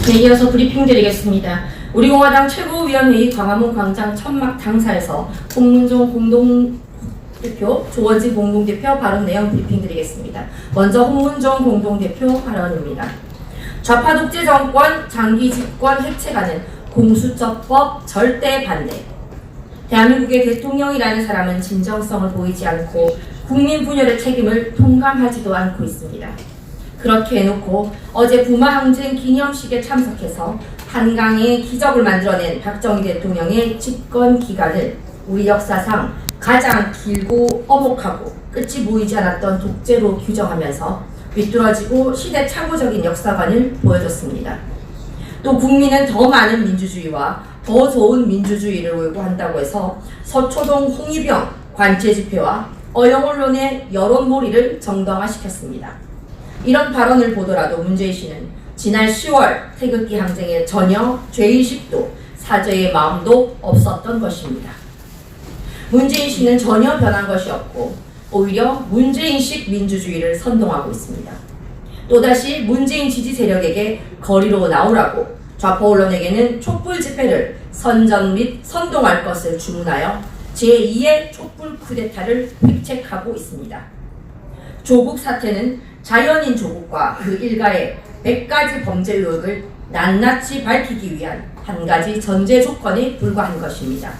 네, 이어서 브리핑 드리겠습니다. 우리공화당 최고위원회의 광화문 광장 천막 당사에서 홍문종 공동대표, 조원진 공동대표 발언 내용 브리핑 드리겠습니다. 먼저 홍문종 공동대표 발언입니다. 좌파 독재 정권 장기 집권 해체가는 공수처법 절대 반대. 대한민국의 대통령이라는 사람은 진정성을 보이지 않고 국민 분열의 책임을 통감하지도 않고 있습니다. 그렇게 해놓고 어제 부마항쟁 기념식에 참석해서 한강의 기적을 만들어낸 박정희 대통령의 집권 기간을 우리 역사상 가장 길고 엄혹하고 끝이 보이지 않았던 독재로 규정하면서 비뚤어지고 시대착오적인 역사관을 보여줬습니다. 또 국민은 더 많은 민주주의와 더 좋은 민주주의를 요구한다고 해서 서초동 홍위병 관제 집회와 어영언론의 여론몰이를 정당화시켰습니다. 이런 발언을 보더라도 문재인 씨는 지난 10월 태극기 항쟁에 전혀 죄의식도 사죄의 마음도 없었던 것입니다. 문재인 씨는 전혀 변한 것이 없고 오히려 문재인식 민주주의를 선동하고 있습니다. 또다시 문재인 지지 세력에게 거리로 나오라고 좌파 언론에게는 촛불 집회를 선전 및 선동할 것을 주문하여 제2의 촛불 쿠데타를 획책하고 있습니다. 조국 사태는 자연인 조국과 그 일가의 100가지 범죄 의혹을 낱낱이 밝히기 위한 한 가지 전제 조건에 불과한 것입니다.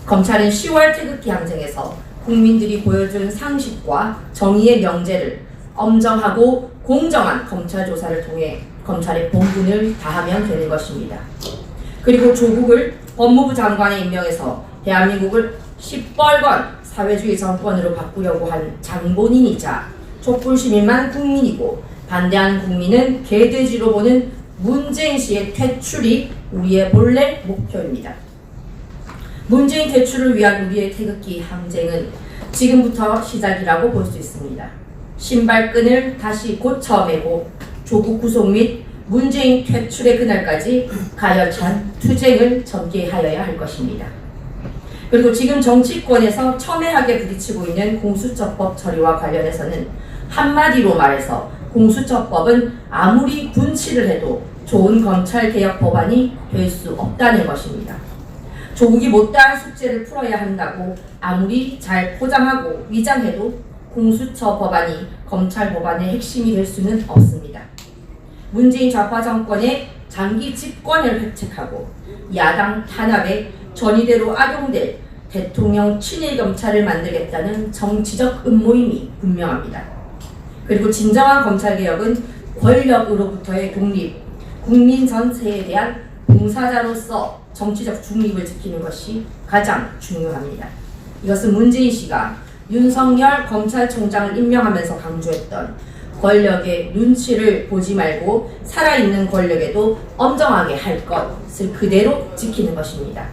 검찰은 10월 태극기 항쟁에서 국민들이 보여준 상식과 정의의 명제를 엄정하고 공정한 검찰 조사를 통해 검찰의 본분을 다하면 되는 것입니다. 그리고 조국을 법무부 장관에 임명해서 대한민국을 시뻘건 사회주의 정권으로 바꾸려고 한 장본인이자 촛불 시민만 국민이고 반대하는 국민은 개돼지로 보는 문재인 씨의 퇴출이 우리의 본래 목표입니다. 문재인 퇴출을 위한 우리의 태극기 항쟁은 지금부터 시작이라고 볼 수 있습니다. 신발끈을 다시 고쳐매고 조국 구속 및 문재인 퇴출의 그날까지 가열찬 투쟁을 전개하여야 할 것입니다. 그리고 지금 정치권에서 첨예하게 부딪히고 있는 공수처법 처리와 관련해서는 한마디로 말해서 공수처법은 아무리 분치를 해도 좋은 검찰개혁 법안이 될 수 없다는 것입니다. 조국이 못다한 숙제를 풀어야 한다고 아무리 잘 포장하고 위장해도 공수처 법안이 검찰 법안의 핵심이 될 수는 없습니다. 문재인 좌파 정권의 장기 집권을 획책하고 야당 탄압에 전이대로 악용될 대통령 친일 검찰을 만들겠다는 정치적 음모임이 분명합니다. 그리고 진정한 검찰개혁은 권력으로부터의 독립, 국민 전체에 대한 봉사자로서 정치적 중립을 지키는 것이 가장 중요합니다. 이것은 문재인 씨가 윤석열 검찰총장을 임명하면서 강조했던 권력의 눈치를 보지 말고 살아있는 권력에도 엄정하게 할 것을 그대로 지키는 것입니다.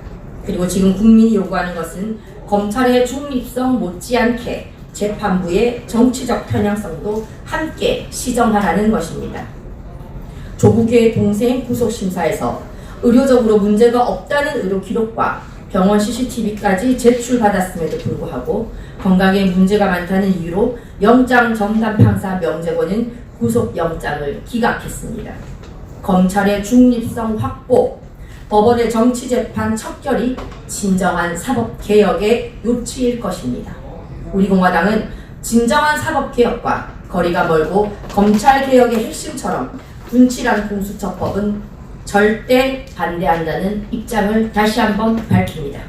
그리고 지금 국민이 요구하는 것은 검찰의 중립성 못지않게 재판부의 정치적 편향성도 함께 시정하라는 것입니다. 조국의 동생 구속심사에서 의료적으로 문제가 없다는 의료 기록과 병원 CCTV까지 제출받았음에도 불구하고 건강에 문제가 많다는 이유로 영장 전담 판사 명재권은 구속영장을 기각했습니다. 검찰의 중립성 확보, 법원의 정치재판 척결이 진정한 사법개혁의 요치일 것입니다. 우리 공화당은 진정한 사법개혁과 거리가 멀고 검찰개혁의 핵심처럼 분칠한 공수처법은 절대 반대한다는 입장을 다시 한번 밝힙니다.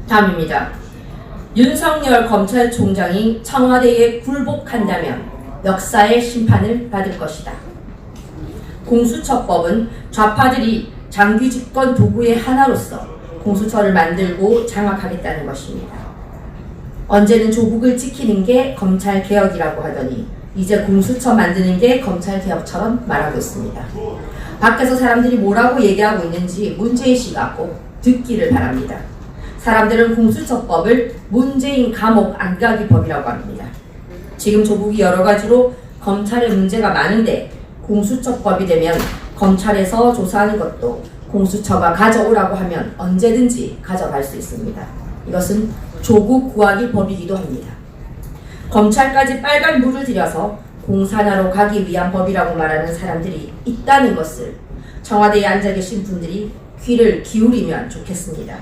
다음입니다. 윤석열 검찰총장이 청와대에 굴복한다면 역사의 심판을 받을 것이다. 공수처법은 좌파들이 장기 집권 도구의 하나로서 공수처를 만들고 장악하겠다는 것입니다. 언제는 조국을 지키는 게 검찰개혁이라고 하더니 이제 공수처 만드는 게 검찰개혁처럼 말하고 있습니다. 밖에서 사람들이 뭐라고 얘기하고 있는지 문재인 씨가 꼭 듣기를 바랍니다. 사람들은 공수처법을 문재인 감옥 안 가기 법이라고 합니다. 지금 조국이 여러 가지로 검찰에 문제가 많은데 공수처법이 되면 검찰에서 조사하는 것도 공수처가 가져오라고 하면 언제든지 가져갈 수 있습니다. 이것은 조국 구하기 법이기도 합니다. 검찰까지 빨간 물을 들여서 공산화로 가기 위한 법이라고 말하는 사람들이 있다는 것을 청와대에 앉아 계신 분들이 귀를 기울이면 좋겠습니다.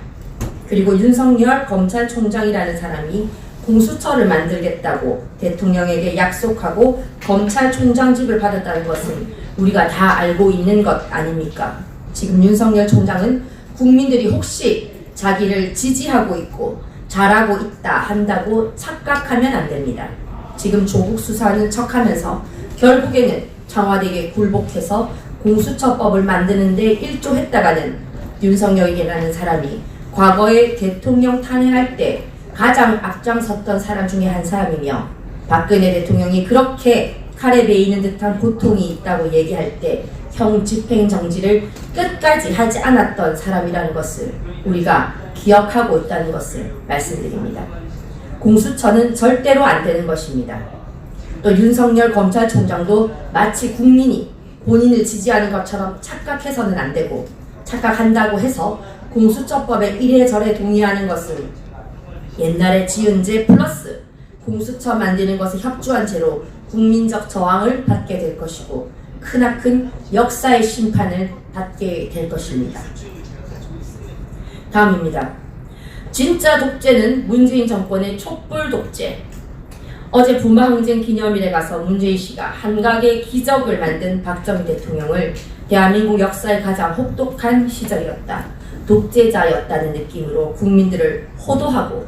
그리고 윤석열 검찰총장이라는 사람이 공수처를 만들겠다고 대통령에게 약속하고 검찰총장직을 받았다는 것은 우리가 다 알고 있는 것 아닙니까? 지금 윤석열 총장은 국민들이 혹시 자기를 지지하고 있고 잘하고 있다 한다고 착각하면 안 됩니다. 지금 조국 수사하는 척하면서 결국에는 청와대에 굴복해서 공수처법을 만드는데 일조했다가는 윤석열이라는 사람이 과거에 대통령 탄핵할 때 가장 앞장섰던 사람 중에 한 사람이며 박근혜 대통령이 그렇게 칼에 베이는 듯한 고통이 있다고 얘기할 때 형 집행정지를 끝까지 하지 않았던 사람이라는 것을 우리가 기억하고 있다는 것을 말씀드립니다. 공수처는 절대로 안 되는 것입니다. 또 윤석열 검찰총장도 마치 국민이 본인을 지지하는 것처럼 착각해서는 안 되고 착각한다고 해서 공수처법에 이래저래 동의하는 것은 옛날에 지은 죄 플러스 공수처 만드는 것에 협조한 죄로 국민적 저항을 받게 될 것이고 크나큰 역사의 심판을 받게 될 것입니다. 다음입니다. 진짜 독재는 문재인 정권의 촛불 독재. 어제 분마항쟁 기념일에 가서 문재인 씨가 한각의 기적을 만든 박정희 대통령을 대한민국 역사의 가장 혹독한 시절이었다. 독재자였다는 느낌으로 국민들을 호도하고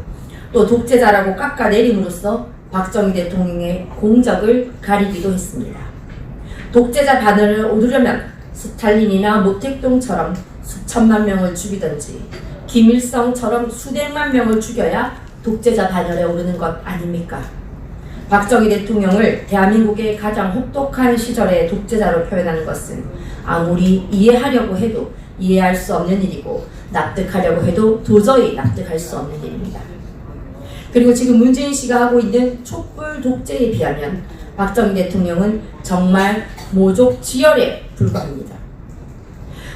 또 독재자라고 깎아내림으로써 박정희 대통령의 공적을 가리기도 했습니다. 독재자 반열을 오르려면 스탈린이나 모택동처럼 수천만 명을 죽이든지 김일성처럼 수백만 명을 죽여야 독재자 반열에 오르는 것 아닙니까? 박정희 대통령을 대한민국의 가장 혹독한 시절의 독재자로 표현하는 것은 아무리 이해하려고 해도 이해할 수 없는 일이고 납득하려고 해도 도저히 납득할 수 없는 일입니다. 그리고 지금 문재인 씨가 하고 있는 촛불 독재에 비하면 박정희 대통령은 정말 모족지열에 불과합니다.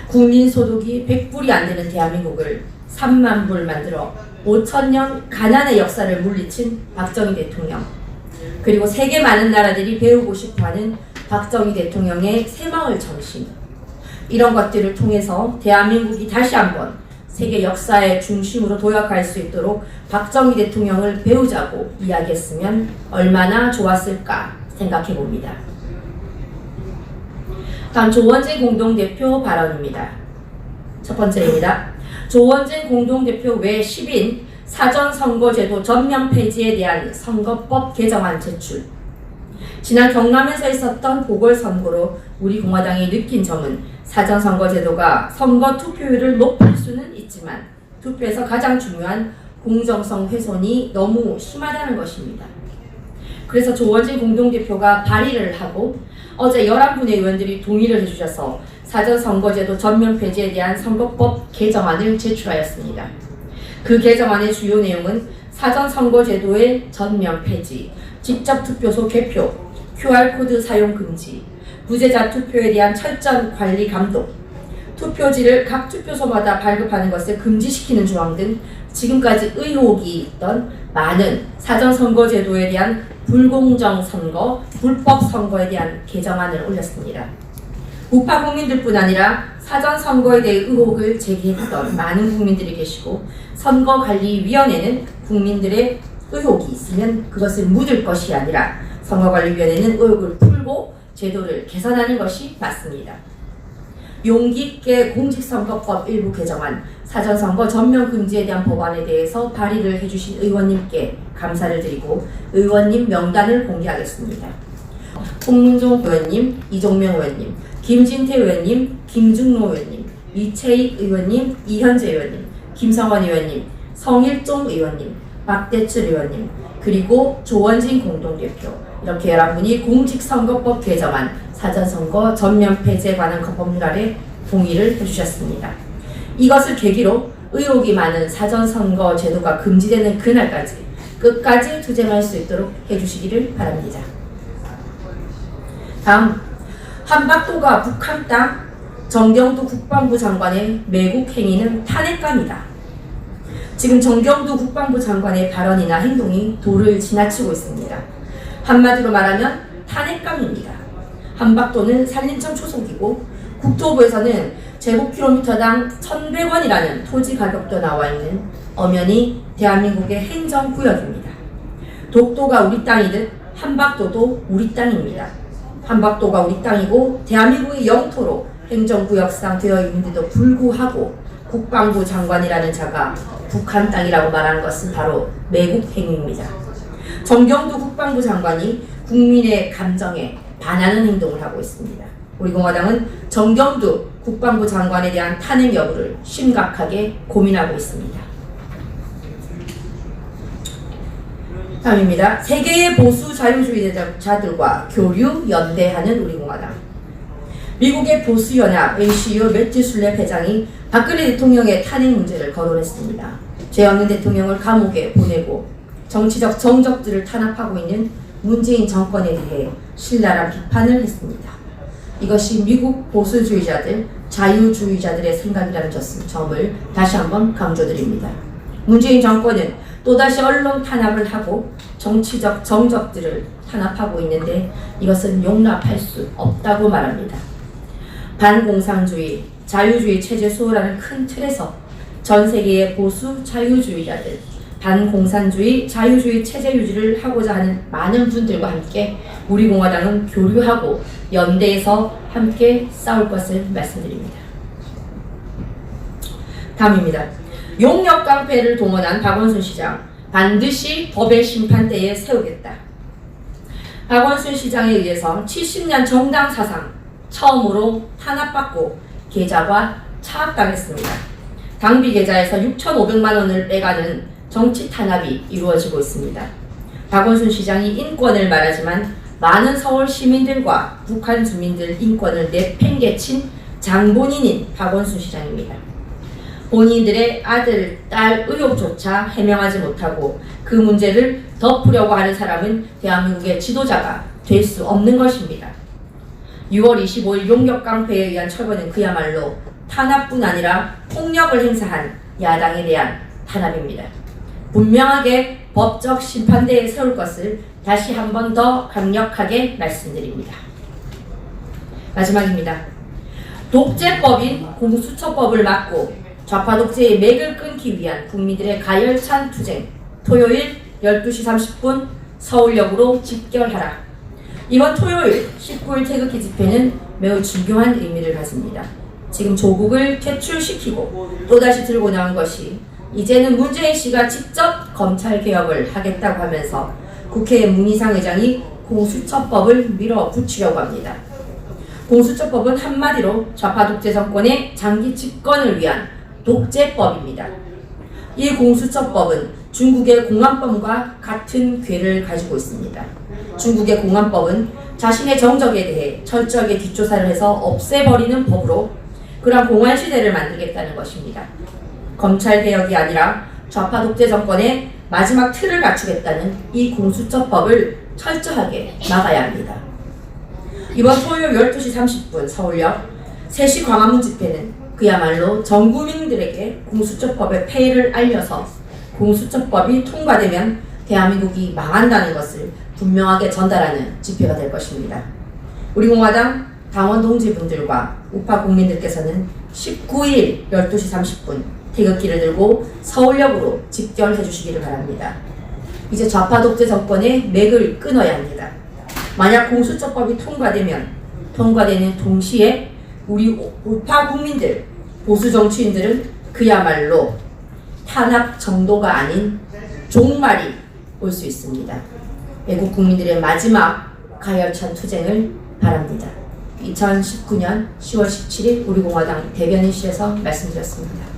국민소득이 100불이 안 되는 대한민국을 3만 불 만들어 5천년 가난의 역사를 물리친 박정희 대통령, 그리고 세계 많은 나라들이 배우고 싶어하는 박정희 대통령의 새마을 정신, 이런 것들을 통해서 대한민국이 다시 한번 세계 역사의 중심으로 도약할 수 있도록 박정희 대통령을 배우자고 이야기했으면 얼마나 좋았을까 생각해 봅니다. 다음 조원진 공동대표 발언입니다. 첫 번째입니다. 조원진 공동대표 외 10인 사전선거제도 전면 폐지에 대한 선거법 개정안 제출. 지난 경남에서 있었던 보궐선거로 우리 공화당이 느낀 점은 사전선거제도가 선거 투표율을 높일 수는 있지만 투표에서 가장 중요한 공정성 훼손이 너무 심하다는 것입니다. 그래서 조원진 공동대표가 발의를 하고 어제 11분의 의원들이 동의를 해주셔서 사전선거제도 전면 폐지에 대한 선거법 개정안을 제출하였습니다. 그 개정안의 주요 내용은 사전선거제도의 전면 폐지, 직접투표소 개표, QR코드 사용 금지, 부재자 투표에 대한 철저한 관리 감독, 투표지를 각 투표소마다 발급하는 것을 금지시키는 조항 등 지금까지 의혹이 있던 많은 사전선거제도에 대한 불공정 선거, 불법 선거에 대한 개정안을 올렸습니다. 우파 국민들뿐 아니라 사전선거에 대해 의혹을 제기했던 많은 국민들이 계시고 선거관리위원회는 국민들의 의혹이 있으면 그것을 묻을 것이 아니라 선거관리위원회는 의혹을 풀고 제도를 개선하는 것이 맞습니다. 용기 있게 공직선거법 일부 개정안, 사전선거 전면 금지에 대한 법안에 대해서 발의를 해주신 의원님께 감사를 드리고 의원님 명단을 공개하겠습니다. 홍문종 의원님, 이종명 의원님, 김진태 의원님, 김중로 의원님, 이채익 의원님, 이현재 의원님, 김성원 의원님, 성일종 의원님, 박대출 의원님, 그리고 조원진 공동대표, 이렇게 11분이 공직선거법 개정안, 사전선거 전면 폐지에 관한 법률 아래 동의를 해주셨습니다. 이것을 계기로 의혹이 많은 사전선거 제도가 금지되는 그날까지 끝까지 투쟁할 수 있도록 해주시기를 바랍니다. 다음, 한박도가 북한 땅, 정경두 국방부 장관의 매국 행위는 탄핵감이다. 지금 정경두 국방부 장관의 발언이나 행동이 도를 지나치고 있습니다. 한마디로 말하면 탄핵감입니다. 한박도는 산림청 초속이고 국토부에서는 제곱킬로미터당 1,100원이라는 토지 가격도 나와 있는 엄연히 대한민국의 행정구역입니다. 독도가 우리 땅이듯 한박도도 우리 땅입니다. 한박도가 우리 땅이고 대한민국의 영토로 행정구역상 되어 있는데도 불구하고 국방부 장관이라는 자가 북한 땅이라고 말하는 것은 바로 매국 행위입니다. 정경두 국방부 장관이 국민의 감정에 반하는 행동을 하고 있습니다. 우리 공화당은 정경두 국방부 장관에 대한 탄핵 여부를 심각하게 고민하고 있습니다. 다음입니다. 세계의 보수 자유주의자들과 교류 연대하는 우리 공화당. 미국의 보수연합 ACU 매튜 술랩 회장이 박근혜 대통령의 탄핵 문제를 거론했습니다. 죄 없는 대통령을 감옥에 보내고 정치적 정적들을 탄압하고 있는 문재인 정권에 대해 신랄한 비판을 했습니다. 이것이 미국 보수주의자들, 자유주의자들의 생각이라는 점을 다시 한번 강조드립니다. 문재인 정권은 또다시 언론 탄압을 하고 정치적 정적들을 탄압하고 있는데 이것은 용납할 수 없다고 말합니다. 반공산주의, 자유주의 체제 수호라는 큰 틀에서 전 세계의 보수 자유주의자들, 반공산주의, 자유주의 체제 유지를 하고자 하는 많은 분들과 함께 우리 공화당은 교류하고 연대해서 함께 싸울 것을 말씀드립니다. 다음입니다. 용역 깡패를 동원한 박원순 시장, 반드시 법의 심판대에 세우겠다. 박원순 시장에 의해서 70년 정당 사상 처음으로 탄압받고 계좌가 차압당했습니다. 당비 계좌에서 6,500만 원을 빼가는 정치 탄압이 이루어지고 있습니다. 박원순 시장이 인권을 말하지만 많은 서울 시민들과 북한 주민들 인권을 내팽개친 장본인인 박원순 시장입니다. 본인들의 아들, 딸 의혹조차 해명하지 못하고 그 문제를 덮으려고 하는 사람은 대한민국의 지도자가 될 수 없는 것입니다. 6월 25일 용역깡패에 의한 처벌은 그야말로 탄압뿐 아니라 폭력을 행사한 야당에 대한 탄압입니다. 분명하게 법적 심판대에 세울 것을 다시 한 번 더 강력하게 말씀드립니다. 마지막입니다. 독재법인 공수처법을 막고 좌파 독재의 맥을 끊기 위한 국민들의 가열찬 투쟁, 토요일 12시 30분 서울역으로 집결하라. 이번 토요일 19일 태극기 집회는 매우 중요한 의미를 가집니다. 지금 조국을 퇴출시키고 또다시 들고 나온 것이 이제는 문재인 씨가 직접 검찰개혁을 하겠다고 하면서 국회 문희상 의장이 공수처법을 밀어붙이려고 합니다. 공수처법은 한마디로 좌파 독재 정권의 장기 집권을 위한 독재법입니다. 이 공수처법은 중국의 공안법과 같은 궤를 가지고 있습니다. 중국의 공안법은 자신의 정적에 대해 철저하게 뒷조사를 해서 없애버리는 법으로 그러한 공안시대를 만들겠다는 것입니다. 검찰개혁이 아니라 좌파 독재 정권의 마지막 틀을 갖추겠다는 이 공수처법을 철저하게 막아야 합니다. 이번 토요일 12시 30분 서울역 3시 광화문 집회는 그야말로 전 국민들에게 공수처법의 폐해를 알려서 공수처법이 통과되면 대한민국이 망한다는 것을 분명하게 전달하는 집회가 될 것입니다. 우리 공화당 당원 동지분들과 우파 국민들께서는 19일 12시 30분 태극기를 들고 서울역으로 집결해 주시기를 바랍니다. 이제 좌파 독재 정권의 맥을 끊어야 합니다. 만약 공수처법이 통과되는 동시에 우리 우파 국민들, 보수 정치인들은 그야말로 탄압 정도가 아닌 종말이 올 수 있습니다. 애국 국민들의 마지막 가열찬 투쟁을 바랍니다. 2019년 10월 17일 우리 공화당 대변인실에서 말씀드렸습니다.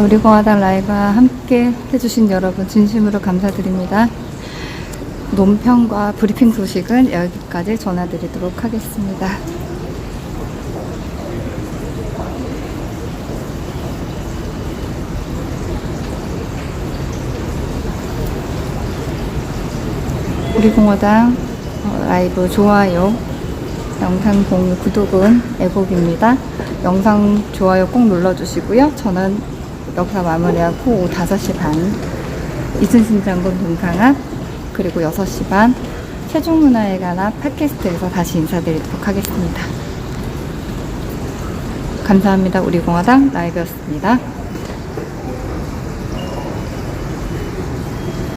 우리공화당 라이브와 함께 해주신 여러분 진심으로 감사드립니다. 논평과 브리핑 소식은 여기까지 전해드리도록 하겠습니다. 우리공화당 라이브 좋아요, 영상 공유, 구독은 애국입니다. 영상 좋아요 꼭 눌러주시고요. 저는 여기서 마무리하고 오후 5시 반 이순신 장군 동상앞, 그리고 6시 반 세종문화회관 앞 팟캐스트에서 다시 인사드리도록 하겠습니다. 감사합니다. 우리공화당 라이브였습니다.